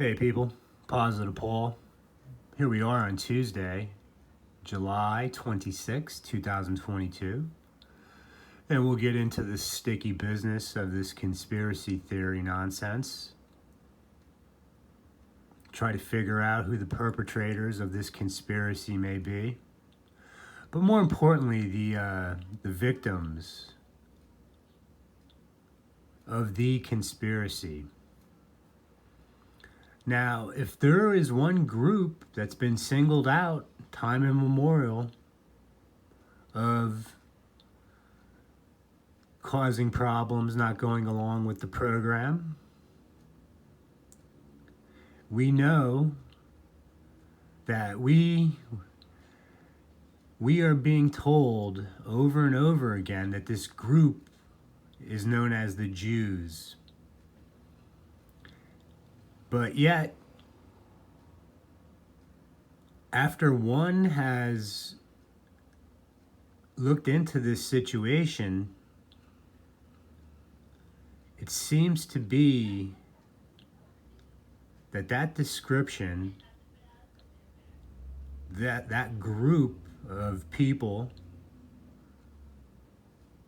Hey people, Positive Paul. Here we are on Tuesday, July 26, 2022. And we'll get into the sticky business of this conspiracy theory nonsense. Try to figure out who the perpetrators of this conspiracy may be. But more importantly, the victims of the conspiracy. Now, if there is one group that's been singled out time immemorial of causing problems, not going along with the program, we know that we are being told over and over again that this group is known as the Jews. But yet, after one has looked into this situation, it seems to be that description, that group of people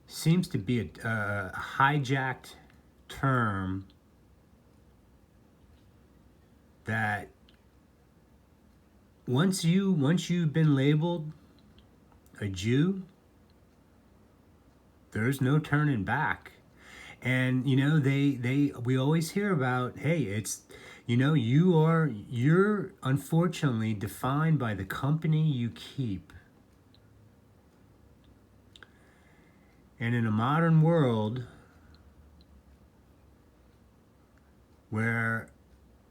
seems to be a hijacked term that once you've been labeled a Jew, there's no turning back. And we always hear about, hey, it's you're unfortunately defined by the company you keep. And in a modern world where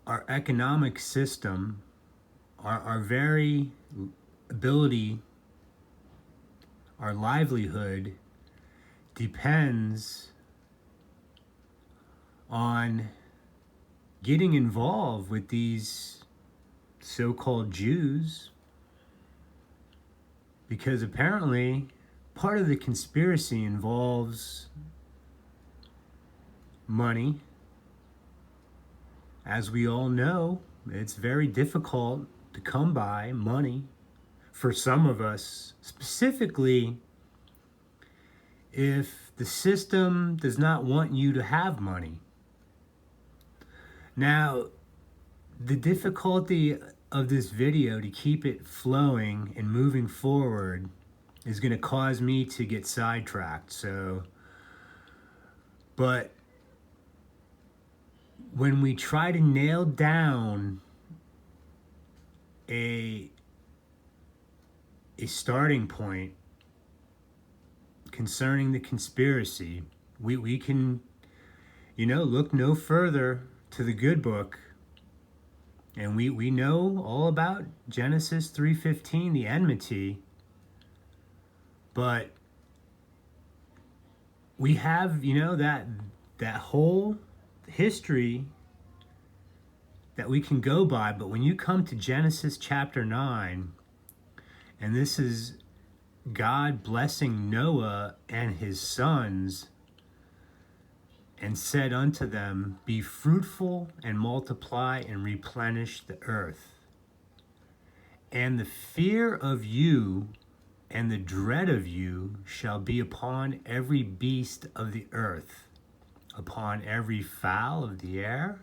our economic system, our very ability, our livelihood depends on getting involved with these so-called Jews, because apparently part of the conspiracy involves money. As we all know, it's very difficult to come by money for some of us, specifically if the system does not want you to have money. Now, the difficulty of this video to keep it flowing and moving forward is going to cause me to get sidetracked. But when we try to nail down a starting point concerning the conspiracy, we can, look no further to the good book. And we know all about Genesis 3:15, the enmity. But we have, that whole history that we can go by. But when you come to Genesis chapter 9, and this is God blessing Noah and his sons, and said unto them, be fruitful and multiply and replenish the earth. And the fear of you and the dread of you shall be upon every beast of the earth, upon every fowl of the air,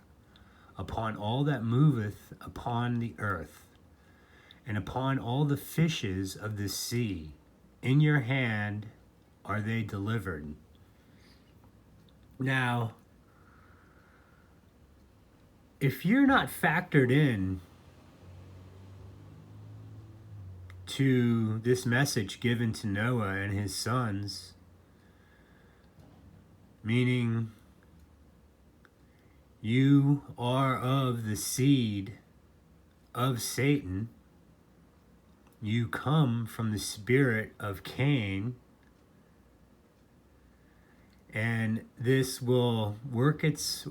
upon all that moveth upon the earth, and upon all the fishes of the sea. In your hand are they delivered. Now, if you're not factored in to this message given to Noah and his sons, meaning you are of the seed of Satan, you come from the spirit of Cain, and this will work its,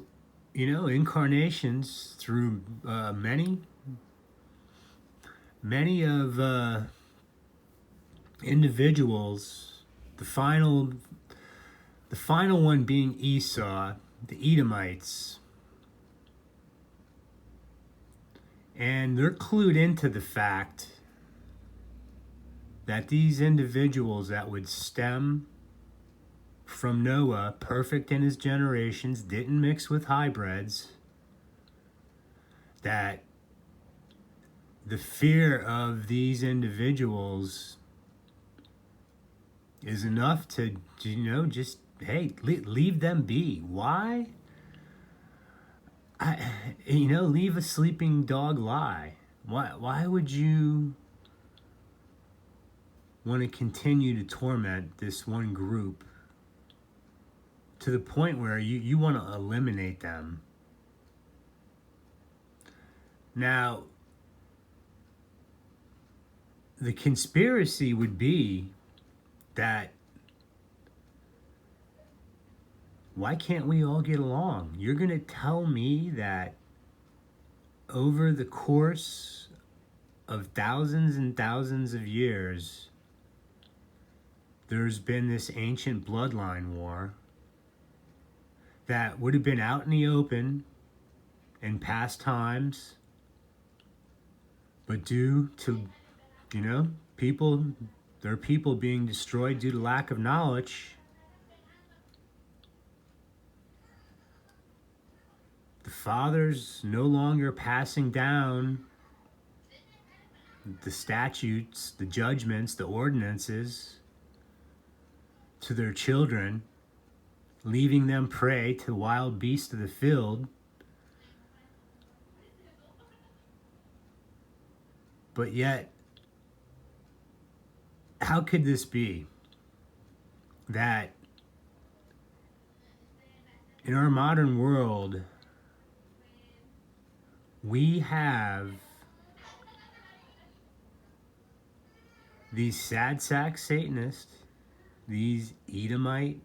incarnations through many of individuals. The final one being Esau, the Edomites. And they're clued into the fact that these individuals that would stem from Noah, perfect in his generations, didn't mix with hybrids, that the fear of these individuals is enough to, just, hey, leave them be. Why? Leave a sleeping dog lie. Why would you want to continue to torment this one group to the point where you want to eliminate them? Now, the conspiracy would be that, why can't we all get along? You're going to tell me that over the course of thousands and thousands of years, there's been this ancient bloodline war that would have been out in the open in past times, but due to, there are people being destroyed due to lack of knowledge, the fathers no longer passing down the statutes, the judgments, the ordinances to their children, leaving them prey to wild beasts of the field. But yet, how could this be that in our modern world, we have these sad sack Satanists, these Edomite,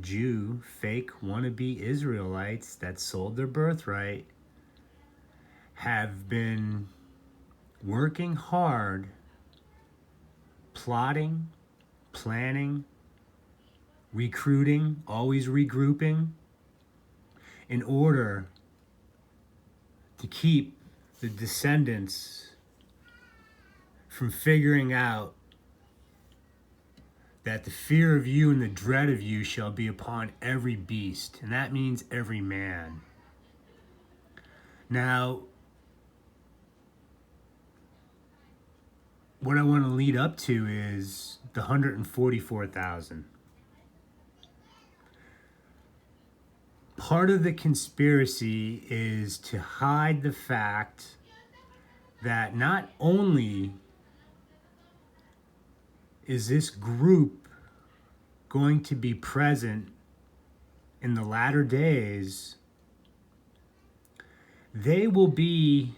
Jew, fake wannabe Israelites that sold their birthright, have been working hard, plotting, planning, recruiting, always regrouping, in order to keep the descendants from figuring out that the fear of you and the dread of you shall be upon every beast, and that means every man. Now, what I want to lead up to is the 144,000. Part of the conspiracy is to hide the fact that not only is this group going to be present in the latter days, they will be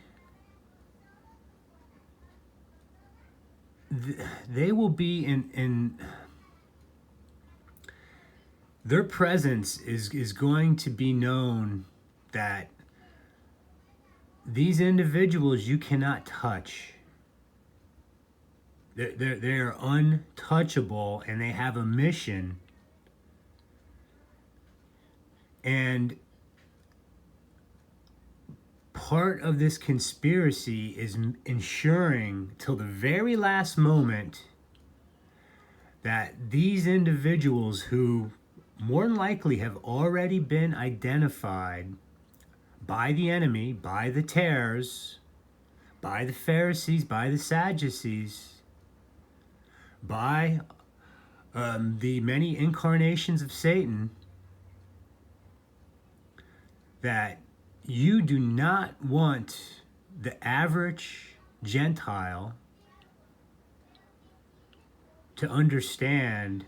in their presence is going to be known, that these individuals you cannot touch. They're untouchable, and they have a mission. And part of this conspiracy is ensuring till the very last moment that these individuals, who more than likely have already been identified by the enemy, by the tares, by the Pharisees, by the Sadducees, by the many incarnations of Satan, that you do not want the average Gentile to understand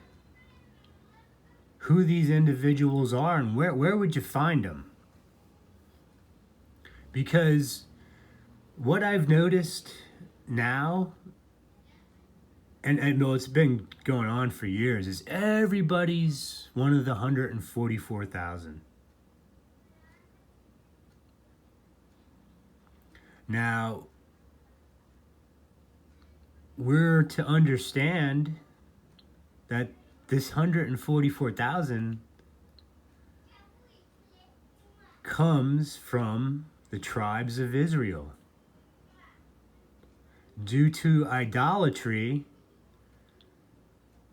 who these individuals are and where would you find them. Because what I've noticed now, and well, it's been going on for years, is everybody's one of the 144,000. Now, we're to understand that this 144,000 comes from the tribes of Israel. due to idolatry,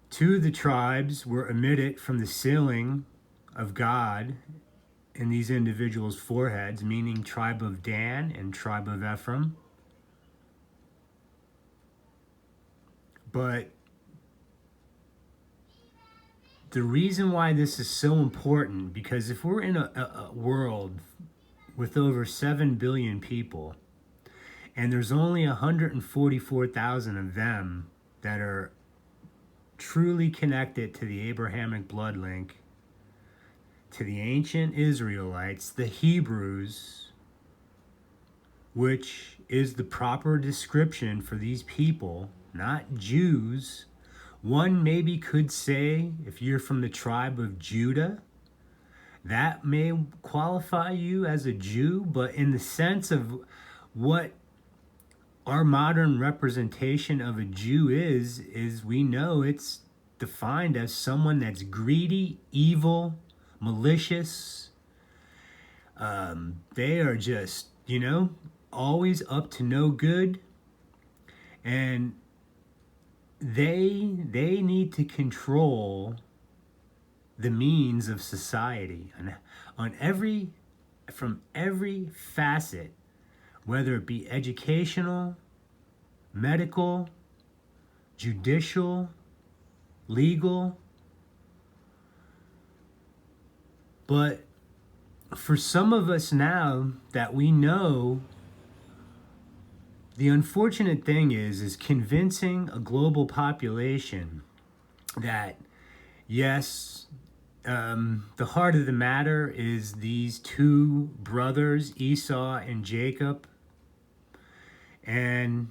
2 of the tribes were omitted from the sealing of God in these individuals' foreheads, meaning tribe of Dan and tribe of Ephraim. But the reason why this is so important, because if we're in a world with over 7 billion people, and there's only 144,000 of them that are truly connected to the Abrahamic blood link, to the ancient Israelites, the Hebrews, which is the proper description for these people, not Jews. One maybe could say, if you're from the tribe of Judah, that may qualify you as a Jew, but in the sense of what our modern representation of a Jew is we know it's defined as someone that's greedy, evil, malicious. They are just, always up to no good. And they need to control the means of society from every facet, whether it be educational, medical, judicial, legal. But for some of us now that we know, the unfortunate thing is convincing a global population that, yes, the heart of the matter is these 2 brothers, Esau and Jacob, and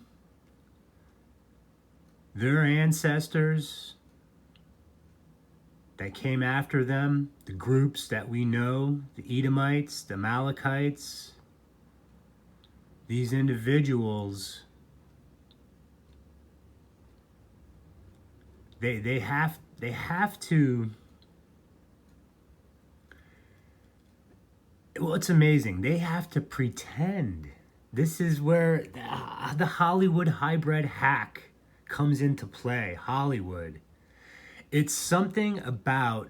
their ancestors that came after them, the groups that we know, the Edomites, the Amalekites. These individuals, they have to. Well, it's amazing. They have to pretend. This is where the Hollywood hybrid hack comes into play. Hollywood. It's something about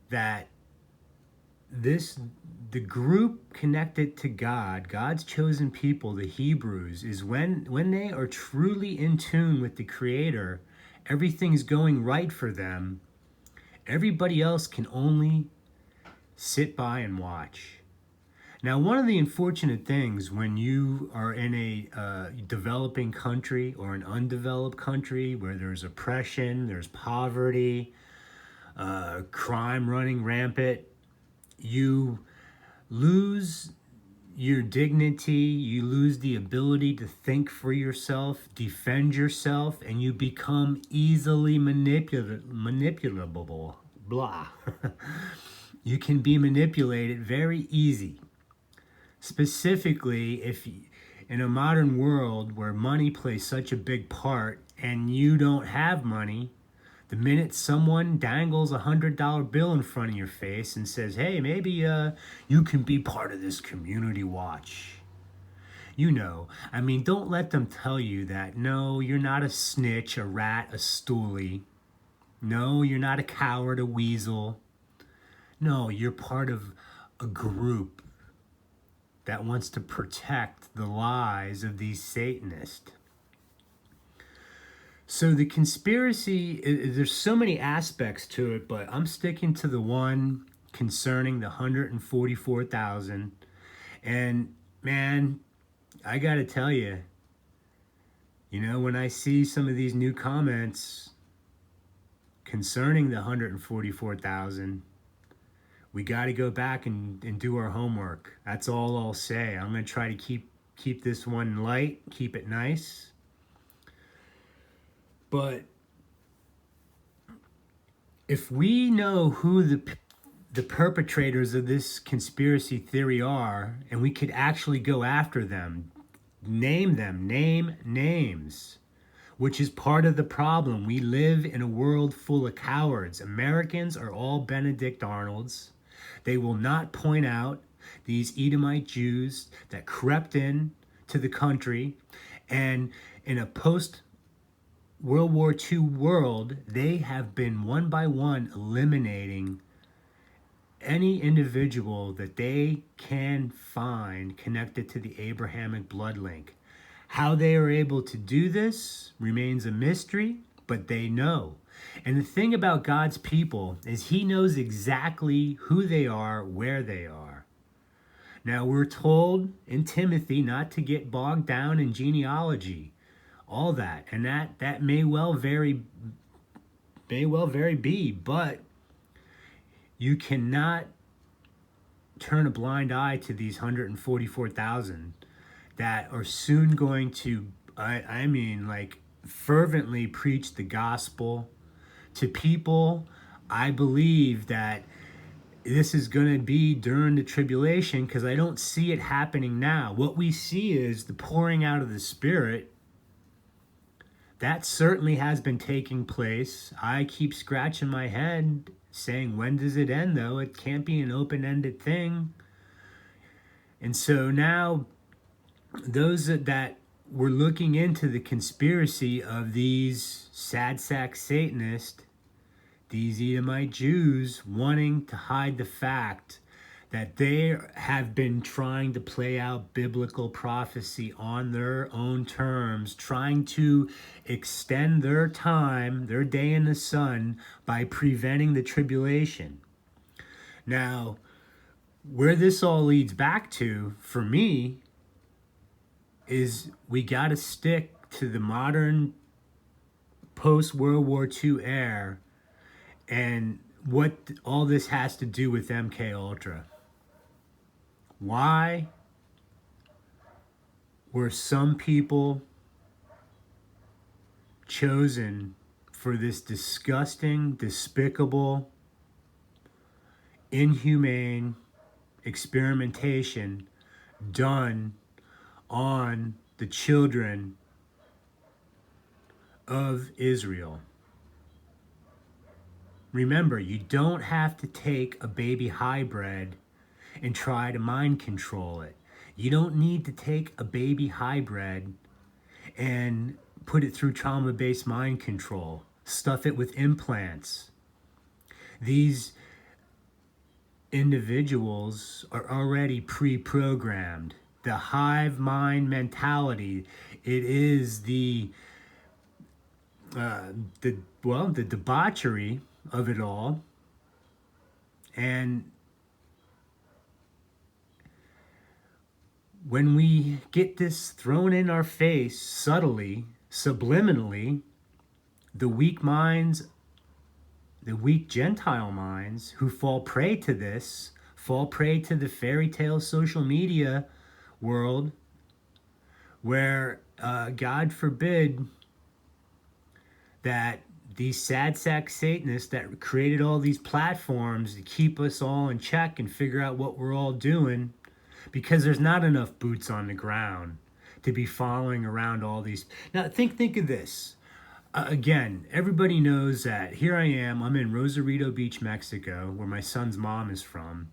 that. The group connected to God, God's chosen people, the Hebrews, is when they are truly in tune with the Creator, everything's going right for them. Everybody else can only sit by and watch. Now, one of the unfortunate things when you are in a developing country or an undeveloped country where there's oppression, there's poverty, crime running rampant, you lose your dignity, you lose the ability to think for yourself, defend yourself, and you become easily manipulable. Blah. You can be manipulated very easy. Specifically, if in a modern world where money plays such a big part and you don't have money, the minute someone dangles $100 bill in front of your face and says, hey, maybe you can be part of this community watch. Don't let them tell you that, no, you're not a snitch, a rat, a stoolie. No, you're not a coward, a weasel. No, you're part of a group that wants to protect the lies of these Satanists. So the conspiracy, there's so many aspects to it, but I'm sticking to the one concerning the 144,000. And man, I got to tell you, when I see some of these new comments concerning the 144,000, we got to go back and do our homework. That's all I'll say. I'm going to try to keep this one light, keep it nice. But if we know who the perpetrators of this conspiracy theory are, and we could actually go after them, name names, which is part of the problem. We live in a world full of cowards. Americans are all Benedict Arnolds. They will not point out these Edomite Jews that crept in to the country, and in a post World War II world, they have been one by one eliminating any individual that they can find connected to the Abrahamic blood link. How they are able to do this remains a mystery, but they know. And the thing about God's people is He knows exactly who they are, where they are. Now, we're told in Timothy not to get bogged down in genealogy, all that, and that may well very be, but you cannot turn a blind eye to these 144,000 that are soon going to, I mean, like, fervently preach the gospel to people. I believe that this is going to be during the tribulation, because I don't see it happening now. What we see is the pouring out of the Spirit. That certainly has been taking place. I keep scratching my head saying, when does it end, though? It can't be an open-ended thing. And so now, those that were looking into the conspiracy of these sad sack Satanists, these Edomite Jews, wanting to hide the fact that they have been trying to play out biblical prophecy on their own terms, trying to extend their time, their day in the sun, by preventing the tribulation. Now, where this all leads back to, for me, is we got to stick to the modern post-World War II era and what all this has to do with MK Ultra. Why were some people chosen for this disgusting, despicable, inhumane experimentation done on the children of Israel? Remember, you don't have to take a baby hybrid and try to mind control it. You don't need to take a baby hybrid and put it through trauma-based mind control, stuff it with implants. These individuals are already pre-programmed. The hive mind mentality, it is the debauchery of it all. And when we get this thrown in our face subtly, subliminally, the weak minds, the weak Gentile minds who fall prey to this, fall prey to the fairy tale social media world, where God forbid that these sad sack Satanists that created all these platforms to keep us all in check and figure out what we're all doing, because there's not enough boots on the ground to be following around all these. Now, think of this. Again, everybody knows that here I am, I'm in Rosarito Beach, Mexico, where my son's mom is from,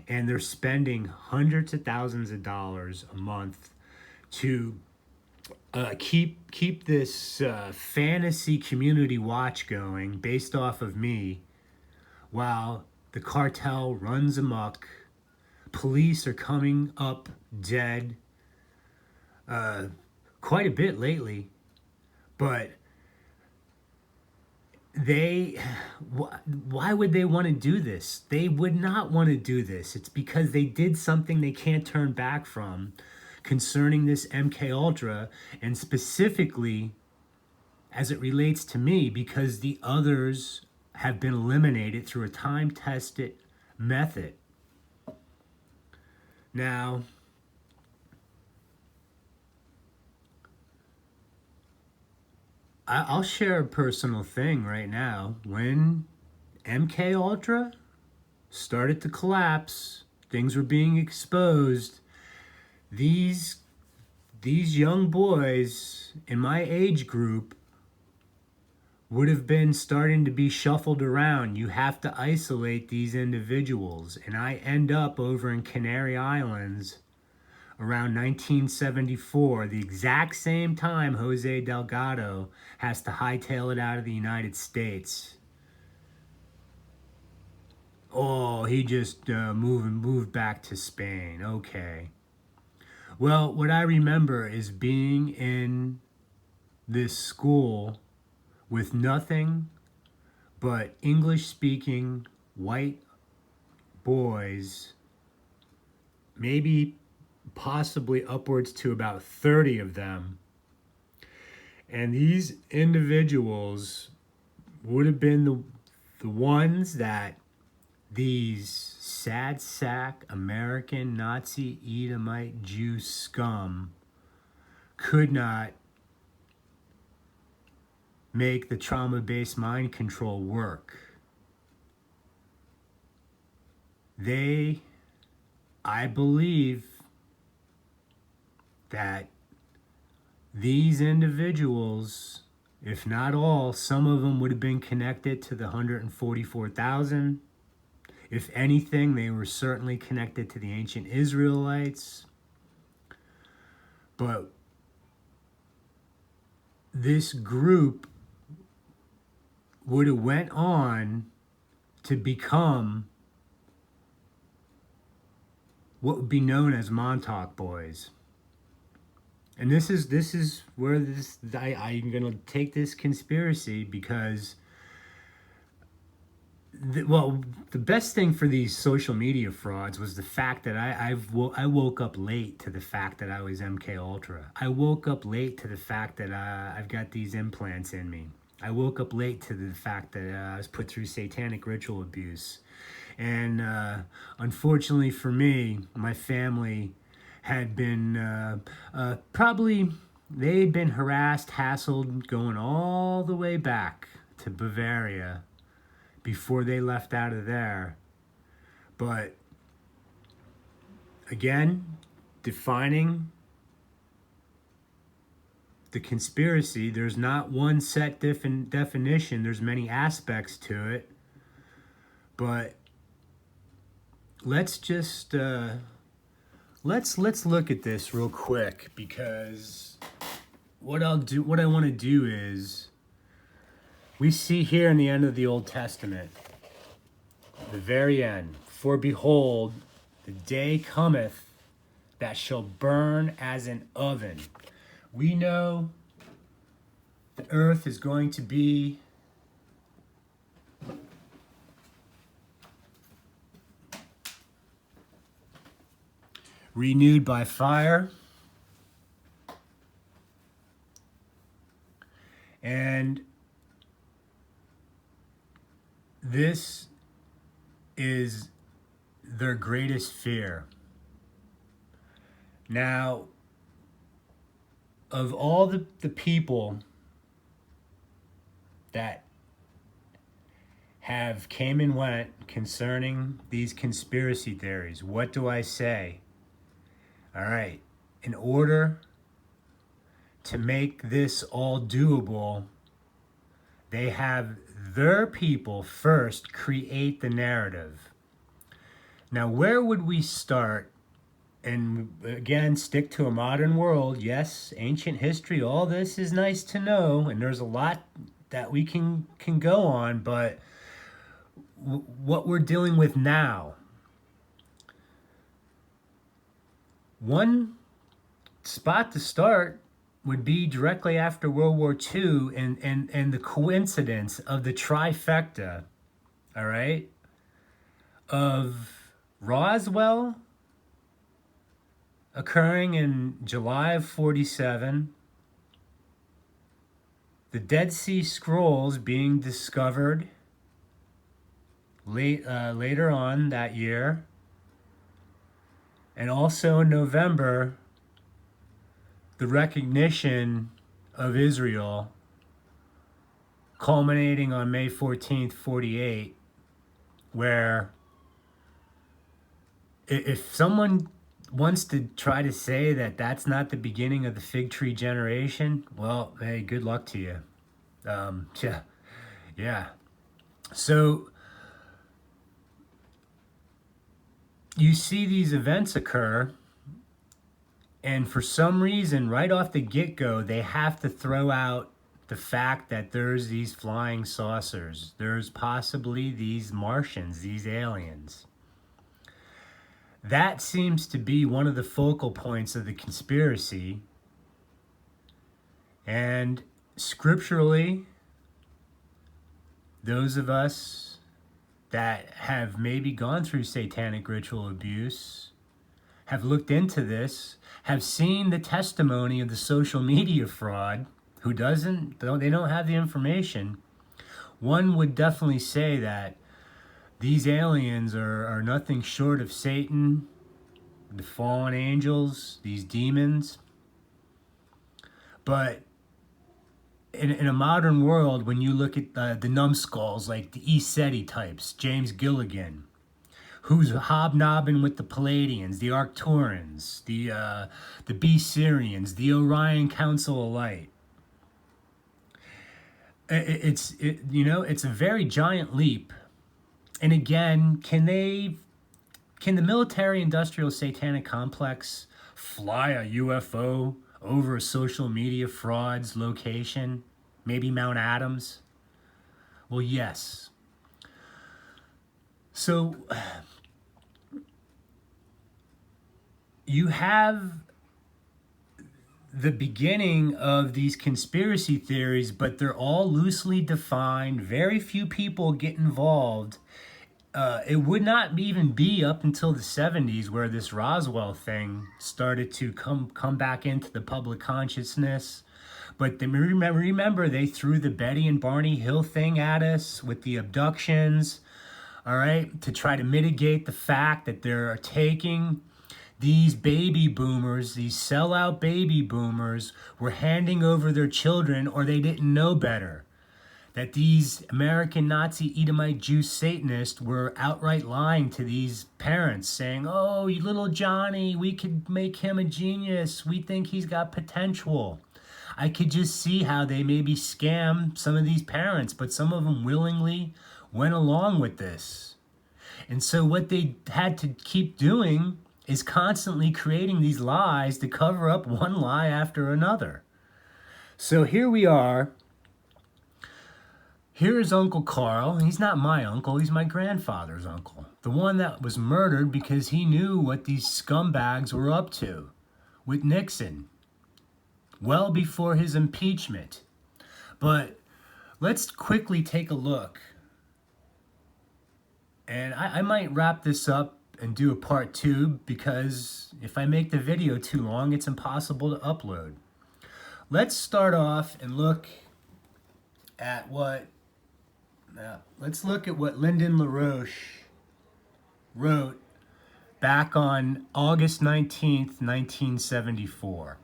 and they're spending hundreds of thousands of dollars a month to keep this fantasy community watch going based off of me, while the cartel runs amok. Police are coming up dead quite a bit lately, but why would they want to do this? They would not want to do this. It's because they did something they can't turn back from concerning this MK Ultra, and specifically as it relates to me, because the others have been eliminated through a time-tested method. Now, I'll share a personal thing right now. When MK Ultra started to collapse, things were being exposed, these young boys in my age group would have been starting to be shuffled around. You have to isolate these individuals. And I end up over in Canary Islands around 1974, the exact same time Jose Delgado has to hightail it out of the United States. Oh, he just moved back to Spain. Okay. Well, what I remember is being in this school with nothing but English-speaking white boys, maybe possibly upwards to about 30 of them. And these individuals would have been the ones that these sad sack American Nazi Edomite Jew scum could not make the trauma-based mind control work. They, I believe that these individuals, if not all, some of them would have been connected to the 144,000. If anything, they were certainly connected to the ancient Israelites. But this group would have went on to become what would be known as Montauk Boys. And this is where I'm gonna take this conspiracy because the best thing for these social media frauds was the fact that I woke up late to the fact that I was MK Ultra. I woke up late to the fact that I've got these implants in me. I woke up late to the fact that I was put through satanic ritual abuse. And unfortunately for me, my family had been they'd been harassed, hassled, going all the way back to Bavaria before they left out of there. But again, defining the conspiracy, there's not one set definition. There's many aspects to it. But let's just let's look at this real quick, because what I want to do is, we see here in the end of the Old Testament, the very end, for behold, the day cometh that shall burn as an oven. We know the earth is going to be renewed by fire. And this is their greatest fear. Now, of all the people that have came and went concerning these conspiracy theories, what do I say? All right, in order to make this all doable, they have their people first create the narrative. Now, where would we start? And again, stick to a modern world. Yes, ancient history, all this is nice to know, and there's a lot that we can go on, but what we're dealing with now, one spot to start would be directly after World War II and the coincidence of the trifecta, all right, of Roswell occurring in July of 47, the Dead Sea Scrolls being discovered later on that year, and also in November, the recognition of Israel, culminating on May 14th, 48, where if someone wants to try to say that that's not the beginning of the fig tree generation, well, hey, good luck to you. Yeah. So you see these events occur, And for some reason, right off the get-go, they have to throw out the fact that there's these flying saucers. There's possibly these Martians, these aliens. That seems to be one of the focal points of the conspiracy. And scripturally, those of us that have maybe gone through satanic ritual abuse have looked into this, have seen the testimony of the social media fraud who they don't have the information. One would definitely say that these aliens are nothing short of Satan, the fallen angels, these demons. But in a modern world, when you look at the numbskulls like the ESETI types, James Gilligan, who's hobnobbing with the Palladians, the Arcturans, the B-Syrians, the Orion Council of Light. It's a very giant leap. And again, can the military-industrial satanic complex fly a UFO over a social media fraud's location? Maybe Mount Adams? Well, yes. So you have the beginning of these conspiracy theories, but they're all loosely defined. Very few people get involved. It would not even be up until the 70s where this Roswell thing started to come back into the public consciousness. But remember, they threw the Betty and Barney Hill thing at us with the abductions, all right, to try to mitigate the fact that they're taking these baby boomers, these sellout baby boomers, were handing over their children, or they didn't know better. That these American Nazi Edomite Jew Satanists were outright lying to these parents, saying, oh, you little Johnny, we could make him a genius. We think he's got potential. I could just see how they maybe scam some of these parents, but some of them willingly went along with this. And so what they had to keep doing is constantly creating these lies to cover up one lie after another. So here we are. Here's Uncle Carl. He's not my uncle, he's my grandfather's uncle. The one that was murdered because he knew what these scumbags were up to with Nixon, well before his impeachment. But let's quickly take a look. And I might wrap this up and do a part 2, because if I make the video too long, it's impossible to upload. Let's start off and look at what Lyndon LaRoche wrote back on August 19th, 1974.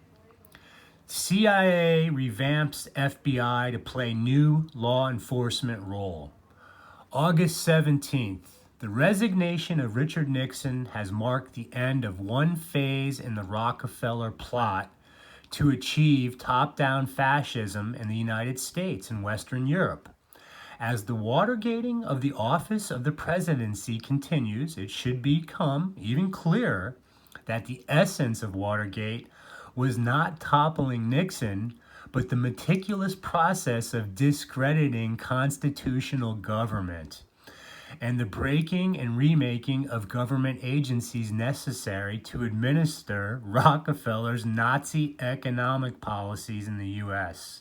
CIA revamps FBI to play new law enforcement role. August 17th. The resignation of Richard Nixon has marked the end of one phase in the Rockefeller plot to achieve top-down fascism in the United States and Western Europe. As the Watergating of the office of the presidency continues, it should become even clearer that the essence of Watergate was not toppling Nixon, but the meticulous process of discrediting constitutional government and the breaking and remaking of government agencies necessary to administer Rockefeller's Nazi economic policies in the U.S.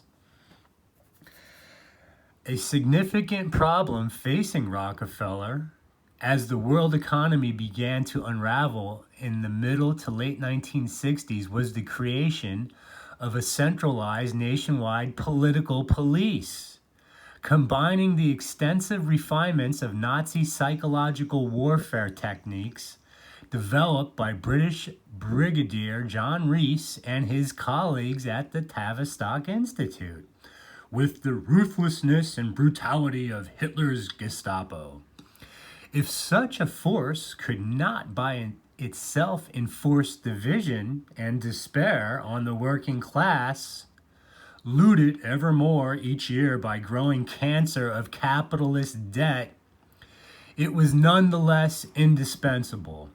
A significant problem facing Rockefeller as the world economy began to unravel in the middle to late 1960s was the creation of a centralized nationwide political police, combining the extensive refinements of Nazi psychological warfare techniques developed by British Brigadier John Rees and his colleagues at the Tavistock Institute, with the ruthlessness and brutality of Hitler's Gestapo. If such a force could not by itself enforce division and despair on the working class, looted ever more each year by growing cancer of capitalist debt, it was nonetheless indispensable.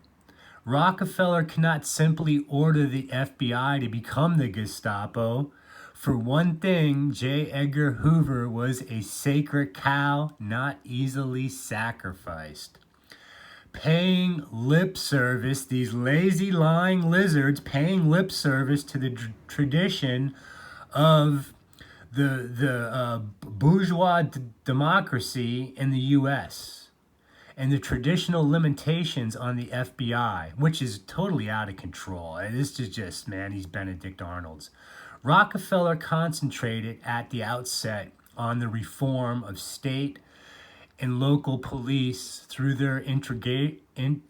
Rockefeller cannot simply order the FBI to become the Gestapo. For one thing, J. Edgar Hoover was a sacred cow not easily sacrificed. Paying lip service, these lazy lying lizards paying lip service to the tradition of the bourgeois democracy in the U.S. and the traditional limitations on the FBI, which is totally out of control. And this is just, man, these Benedict Arnolds. Rockefeller concentrated at the outset on the reform of state and local police through their interrogation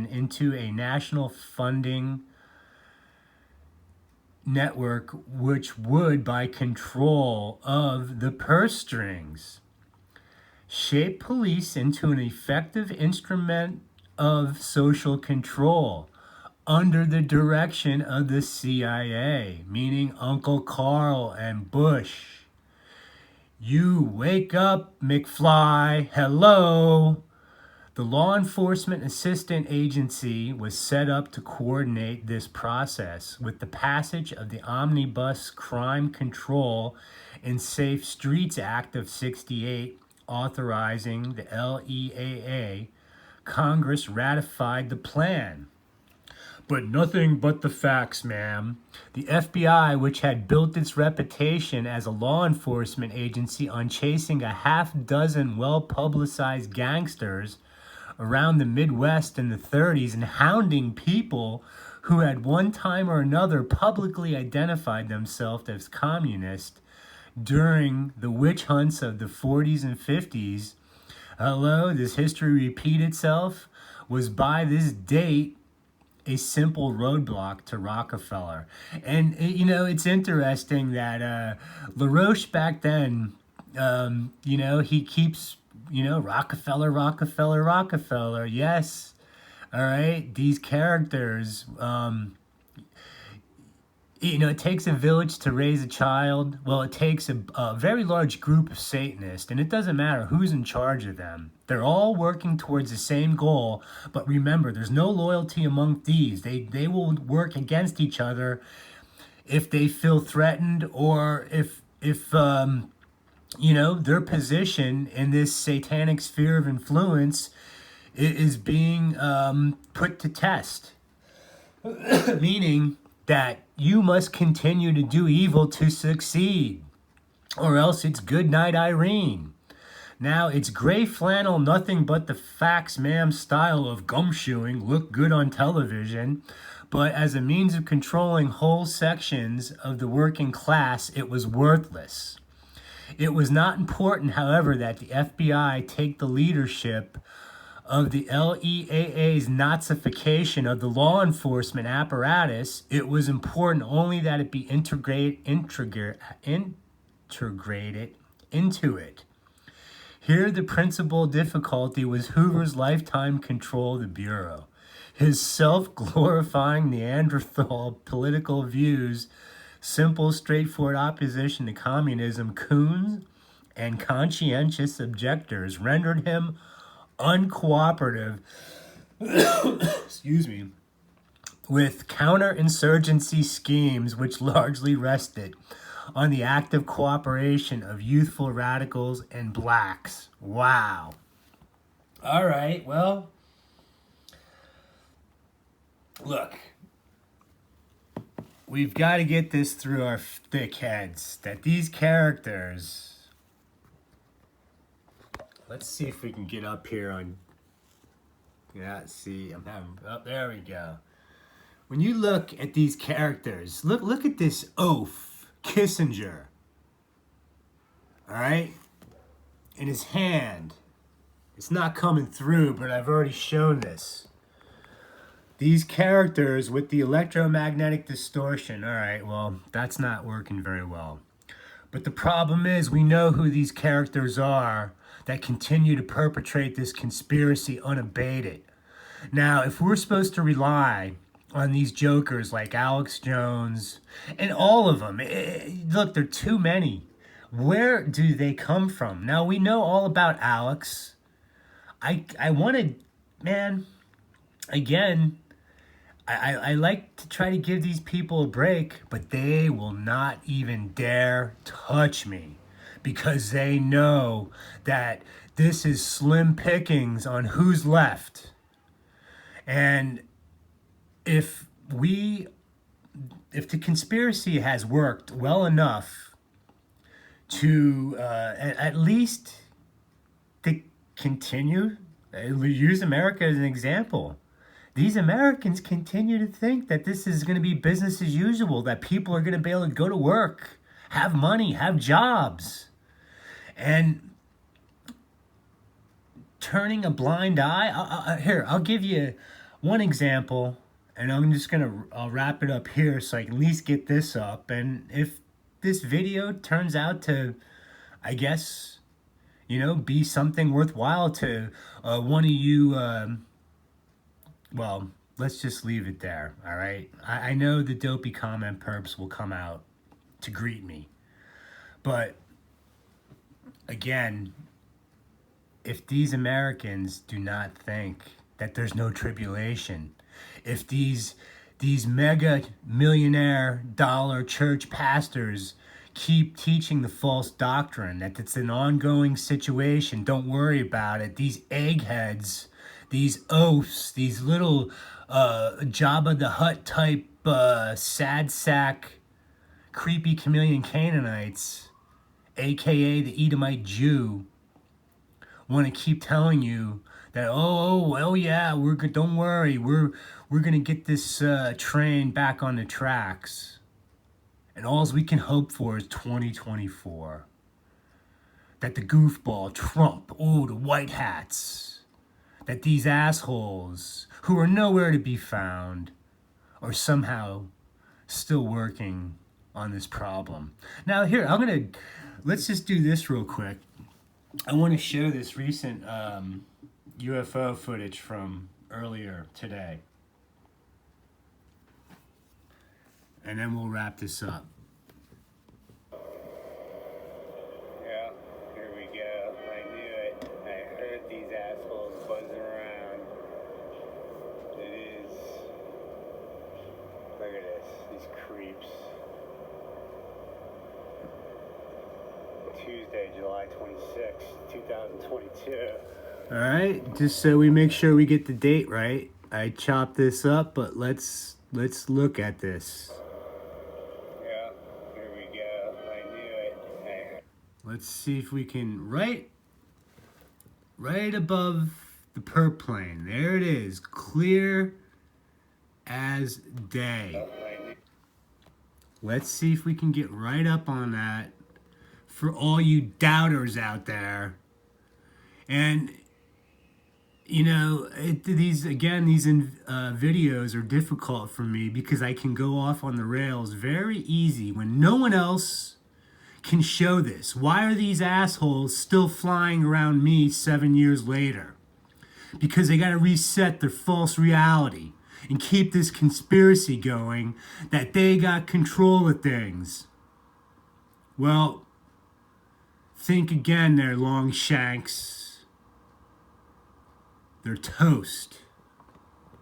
into a national funding network which would, by control of the purse strings, shape police into an effective instrument of social control under the direction of the CIA, meaning Uncle Carl and Bush. You wake up, McFly, hello. The Law Enforcement Assistance Agency was set up to coordinate this process with the passage of the Omnibus Crime Control and Safe Streets Act of '68, authorizing the LEAA. Congress ratified the plan. But nothing but the facts, ma'am. The FBI, which had built its reputation as a law enforcement agency on chasing a half dozen well-publicized gangsters around the Midwest in the 30s and hounding people who had one time or another publicly identified themselves as communist during the witch hunts of the 40s and 50s, hello, does history repeat itself? Was by this date a simple roadblock to Rockefeller. And, you know, it's interesting that LaRoche back then, you know, he keeps, you know, Rockefeller, Rockefeller, Rockefeller. Yes. All right. These characters, you know, it takes a village to raise a child. Well, it takes a very large group of Satanists, and it doesn't matter who's in charge of them. They're all working towards the same goal, but remember, there's no loyalty among thieves. They will work against each other if they feel threatened or if you know, their position in this satanic sphere of influence is being put to test. Meaning that you must continue to do evil to succeed, or else it's good night, Irene. Now, it's gray flannel, nothing but the facts, ma'am style of gumshoeing look good on television, but as a means of controlling whole sections of the working class, it was worthless. It was not important, however, that the FBI take the leadership of the LEAA's Nazification of the law enforcement apparatus. It was important only that it be integrated into it. Here, the principal difficulty was Hoover's lifetime control of the Bureau. His self-glorifying Neanderthal political views, simple, straightforward opposition to communism, coons, and conscientious objectors rendered him uncooperative, excuse me, with counterinsurgency schemes which largely rested on the active cooperation of youthful radicals and blacks. Wow. All right, well, look, we've got to get this through our thick heads that these characters, let's see if we can get up here on, yeah, see, I'm having, oh, there we go. When you look at these characters, look at this oaf, Kissinger, all right, in his hand. It's not coming through, but I've already shown this. These characters with the electromagnetic distortion, all right, well, that's not working very well. But the problem is we know who these characters are that continue to perpetrate this conspiracy unabated. Now, if we're supposed to rely on these jokers like Alex Jones and all of them, look, there are too many. Where do they come from? Now, we know all about Alex. I want to man, again, I like to try to give these people a break, but they will not even dare touch me because they know that this is slim pickings on who's left. And if we, if the conspiracy has worked well enough to at least to continue, use America as an example. These Americans continue to think that this is going to be business as usual, that people are going to be able to go to work, have money, have jobs. And turning a blind eye. Here, I'll give you one example, and I'm just going to I'll wrap it up here so I can at least get this up. And if this video turns out to, I guess, be something worthwhile to one of you, well, let's just leave it there, all right? I know the dopey comment perps will come out to greet me. But, again, if these Americans do not think that there's no tribulation, if these mega millionaire dollar church pastors keep teaching the false doctrine that it's an ongoing situation, don't worry about it, these eggheads, these oafs, these little Jabba the Hutt type sad sack creepy chameleon Canaanites, aka the Edomite Jew, want to keep telling you that oh yeah, don't worry, we're gonna get this train back on the tracks, and all we can hope for is 2024. That the goofball Trump, the white hats, that these assholes who are nowhere to be found are somehow still working on this problem. Now here, let's just do this real quick. I want to show this recent UFO footage from earlier today. And then we'll wrap this up. Yeah, here we go. I knew it. I heard these assholes buzzing around. It is... Look at this. These creeps. Tuesday, July 26th, 2022. All right, just so we make sure we get the date right, I chopped this up, but let's look at this. Yeah, here we go. I knew it. Let's see if we can right above the perp plane. There it is, clear as day. Let's see if we can get right up on that for all you doubters out there. And these videos are difficult for me because I can go off on the rails very easy when no one else can show this. Why are these assholes still flying around me 7 years later? Because they got to reset their false reality and keep this conspiracy going that they got control of things. Well, think again there, Longshanks. They're toast.